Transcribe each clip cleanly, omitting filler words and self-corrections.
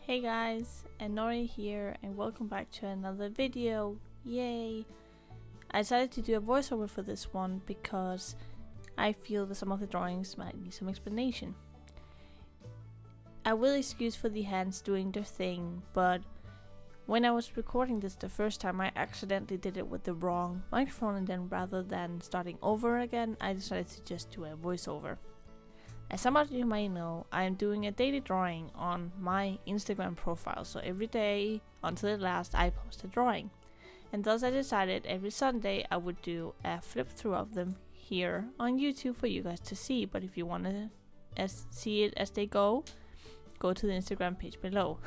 Hey guys, Anori here and welcome back to another video. Yay! I decided to do a voiceover for this one because I feel that some of the drawings might need some explanation. I will excuse for the hands doing their thing, but when I was recording this the first time I accidentally did it with the wrong microphone, and then rather than starting over again I decided to just do a voiceover. As some of you may know, I am doing a daily drawing on my Instagram profile, so every day until the last I post a drawing. And thus I decided every Sunday I would do a flip through of them here on YouTube for you guys to see, but if you want to see it as they go to the Instagram page below.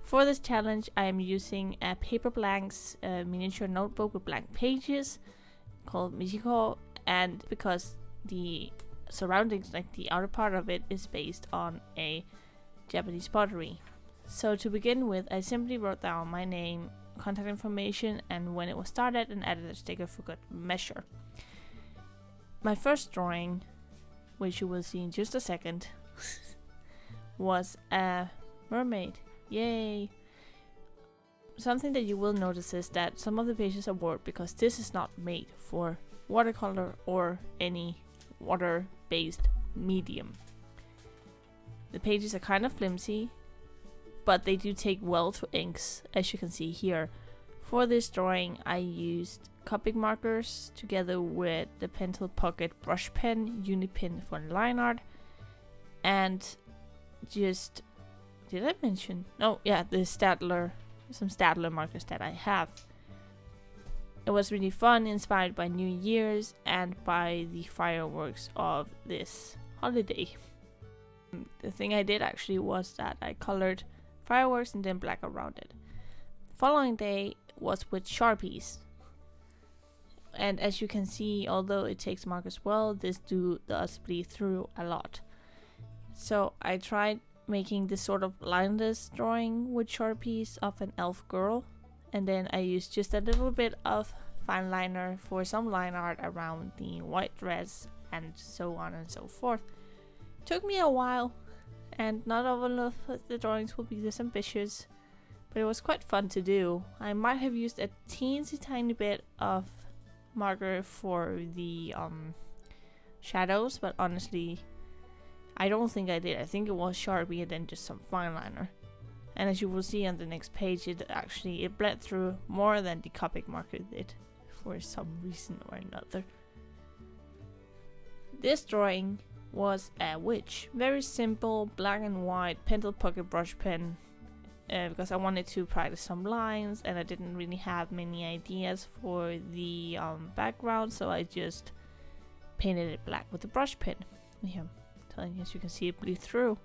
For this challenge I am using a Paper Blanks miniature notebook with blank pages called Michiko, and because the surroundings, like the outer part of it, is based on a Japanese pottery. So to begin with, I simply wrote down my name, contact information, and when it was started, and added a sticker for good measure. My first drawing, which you will see in just a second, was a mermaid. Yay! Something that you will notice is that some of the pages are warped because this is not made for watercolor or any water-based medium. The pages are kind of flimsy, but they do take well to inks, as you can see here. For this drawing I used Copic markers together with the Pencil Pocket brush pen, Unipin for line art, and just, did I mention? Oh yeah, the Staedtler, some Staedtler markers that I have. It was really fun, inspired by New Year's and by the fireworks of this holiday. The thing I did actually was that I colored fireworks and then black around it. The following day was with Sharpies. And as you can see, although it takes markers well, this does bleed through a lot. So I tried making this sort of lineless drawing with Sharpies of an elf girl. And then I used just a little bit of fine liner for some line art around the white dress and so on and so forth. Took me a while, and not all of the drawings will be this ambitious, but it was quite fun to do. I might have used a teensy tiny bit of marker for the shadows, but honestly I don't think I did. I think it was Sharpie and then just some fine liner. And as you will see on the next page, it bled through more than the Copic marker did for some reason or another. This drawing was a witch. Very simple, black and white, Pencil Pocket brush pen, because I wanted to practice some lines and I didn't really have many ideas for the background, so I just painted it black with the brush pen. Yeah, I'm telling you, as you can see, it bleed through.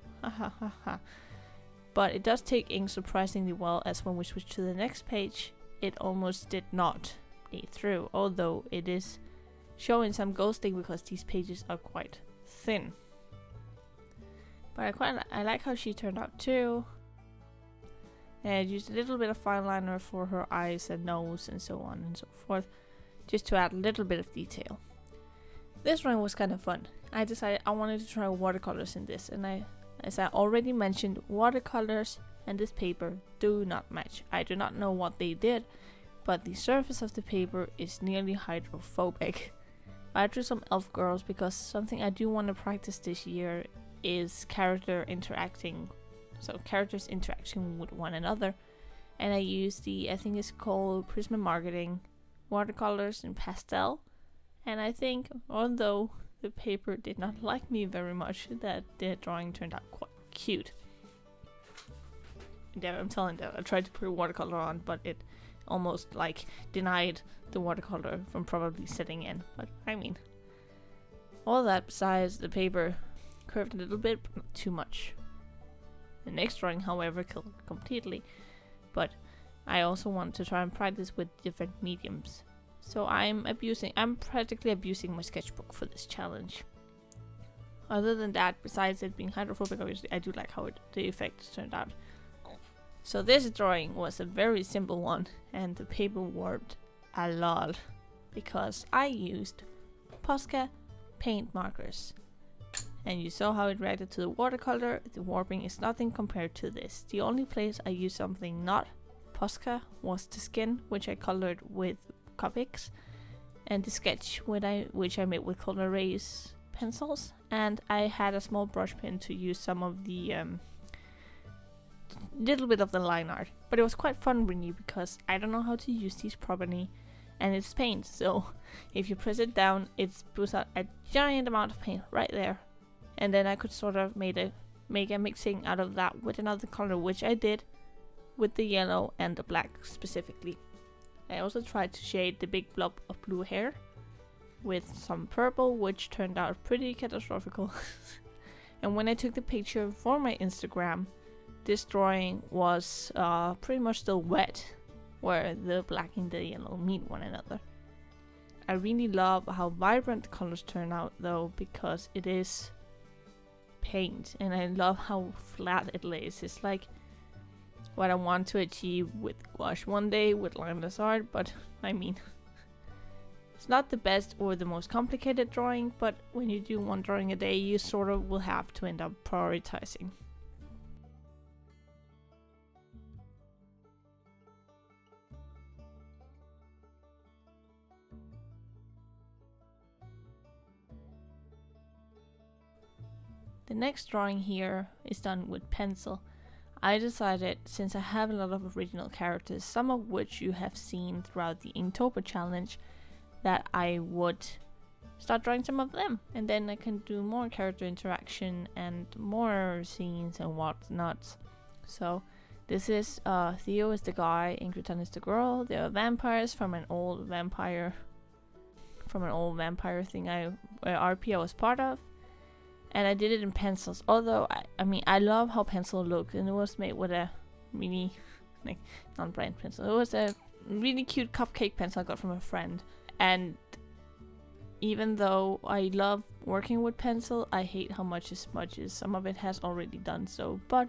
But it does take ink surprisingly well, as when we switch to the next page, it almost did not bleed through, although it is showing some ghosting because these pages are quite thin. But I like how she turned out too. And I used a little bit of fine liner for her eyes and nose and so on and so forth, just to add a little bit of detail. This drawing was kind of fun. I decided I wanted to try watercolors in this, and as I already mentioned, watercolors and this paper do not match. I do not know what they did, but the surface of the paper is nearly hydrophobic. I drew some elf girls because something I do want to practice this year is characters interacting with one another. And I used I think it's called Prisma Marketing watercolors in pastel. And I think, although the paper did not like me very much, that the drawing turned out quite cute. Yeah, I'm telling you, I tried to put watercolor on, but it almost like denied the watercolor from probably setting in. But I mean, all that besides the paper curved a little bit, but not too much. The next drawing, however, killed it completely. But I also want to try and practice with different mediums. So I'm practically abusing my sketchbook for this challenge. Other than that, besides it being hydrophobic, obviously, I do like how the effect turned out. So this drawing was a very simple one, and the paper warped a lot because I used Posca paint markers. and you saw how it reacted to the watercolor. The warping is nothing compared to this. The only place I used something not Posca was the skin, which I colored with Copics, and the sketch which I made with col-erase pencils, and I had a small brush pen to use some of the little bit of the line art. But it was quite fun really because I don't know how to use these properly, and it's paint, so if you press it down it puts out a giant amount of paint right there, and then I could sort of make a mixing out of that with another color, which I did with the yellow and the black specifically. I also tried to shade the big blob of blue hair with some purple, which turned out pretty catastrophical. And when I took the picture for my Instagram, this drawing was pretty much still wet, where the black and the yellow meet one another. I really love how vibrant the colors turn out though, because it is paint, and I love how flat it lays. It's like what I want to achieve with gouache one day with lineless art, but I mean, it's not the best or the most complicated drawing, but when you do one drawing a day, you sort of will have to end up prioritizing. The next drawing here is done with pencil. I decided, since I have a lot of original characters, some of which you have seen throughout the Inktober challenge, that I would start drawing some of them, and then I can do more character interaction and more scenes and whatnot. So this is Theo is the guy, Ingrid is the girl. They are vampires from an old vampire thing RP I was part of. And I did it in pencils, although I mean I love how pencil looked, and it was made with a really like non-brand pencil. It was a really cute cupcake pencil I got from a friend, and even though I love working with pencil, I hate how much it smudges. Some of it has already done so, but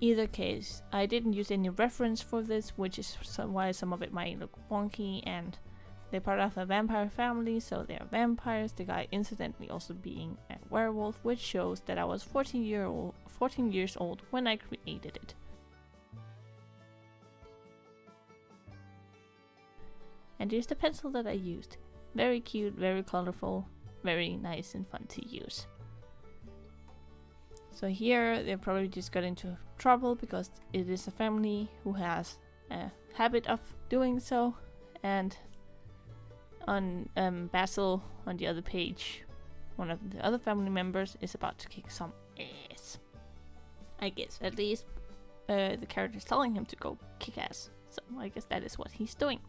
either case, I didn't use any reference for this, which is why some of it might look wonky, and they're part of a vampire family, so they are vampires. The guy incidentally also being a werewolf, which shows that I was 14 years old when I created it. And here's the pencil that I used. Very cute, very colorful, very nice and fun to use. So here they probably just got into trouble because it is a family who has a habit of doing so, and on Basil on the other page, one of the other family members is about to kick some ass. I guess, at least the character is telling him to go kick ass, so I guess that is what he's doing.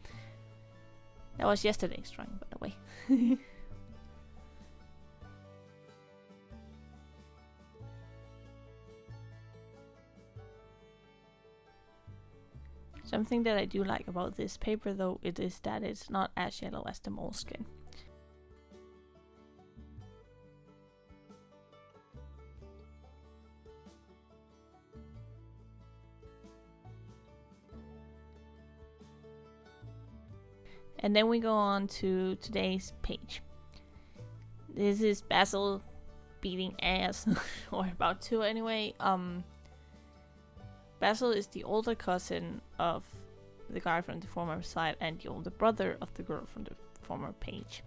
That was yesterday's drawing, by the way. Something that I do like about this paper though, it is that it's not as yellow as the moleskin. And then we go on to today's page. This is Basil beating ass, or about to anyway. Basil is the older cousin of the guy from the former side and the older brother of the girl from the former page.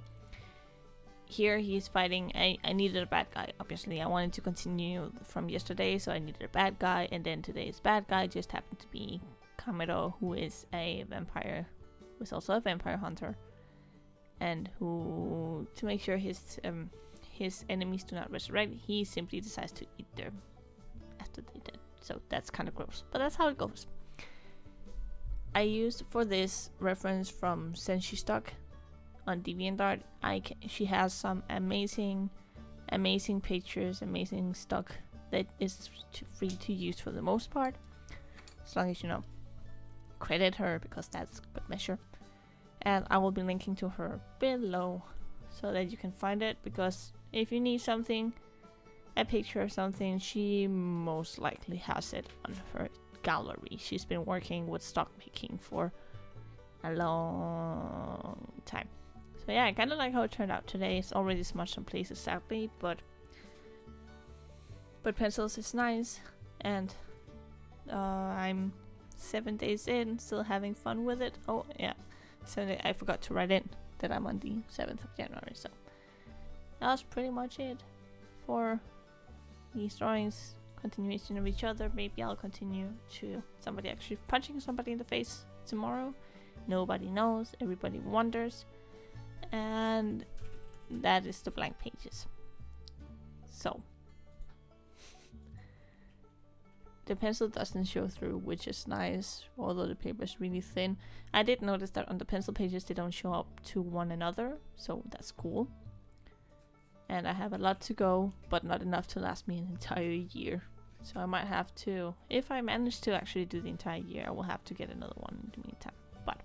Here he's fighting. I needed a bad guy, obviously. I wanted to continue from yesterday, so I needed a bad guy, and then today's bad guy just happened to be Kamero, who is a vampire, who is also a vampire hunter, and who, to make sure his enemies do not resurrect, he simply decides to eat them after they did. So that's kind of gross, but that's how it goes. I used for this reference from Senshi Stock on DeviantArt. She has some amazing pictures, amazing stock that is free to use for the most part, as long as you know, credit her, because that's good measure. And I will be linking to her below so that you can find it, because if you need something, a picture or something, she most likely has it on her gallery. She's been working with stock making for a long time. So yeah, I kind of like how it turned out today. It's already smudged some places sadly, but But pencils is nice, and I'm 7 days in, still having fun with it. Oh yeah, so I forgot to write in that I'm on the 7th of January, so that's pretty much it for these drawings. Continuation of each other. Maybe I'll continue to somebody actually punching somebody in the face tomorrow. Nobody knows, everybody wonders, and that is the blank pages. So the pencil doesn't show through, which is nice, although the paper is really thin. I did notice that on the pencil pages they don't show up to one another, so that's cool. And I have a lot to go, but not enough to last me an entire year. So I might have to, if I manage to actually do the entire year, I will have to get another one in the meantime. But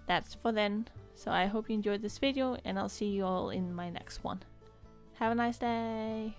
that's for then. So I hope you enjoyed this video, and I'll see you all in my next one. Have a nice day!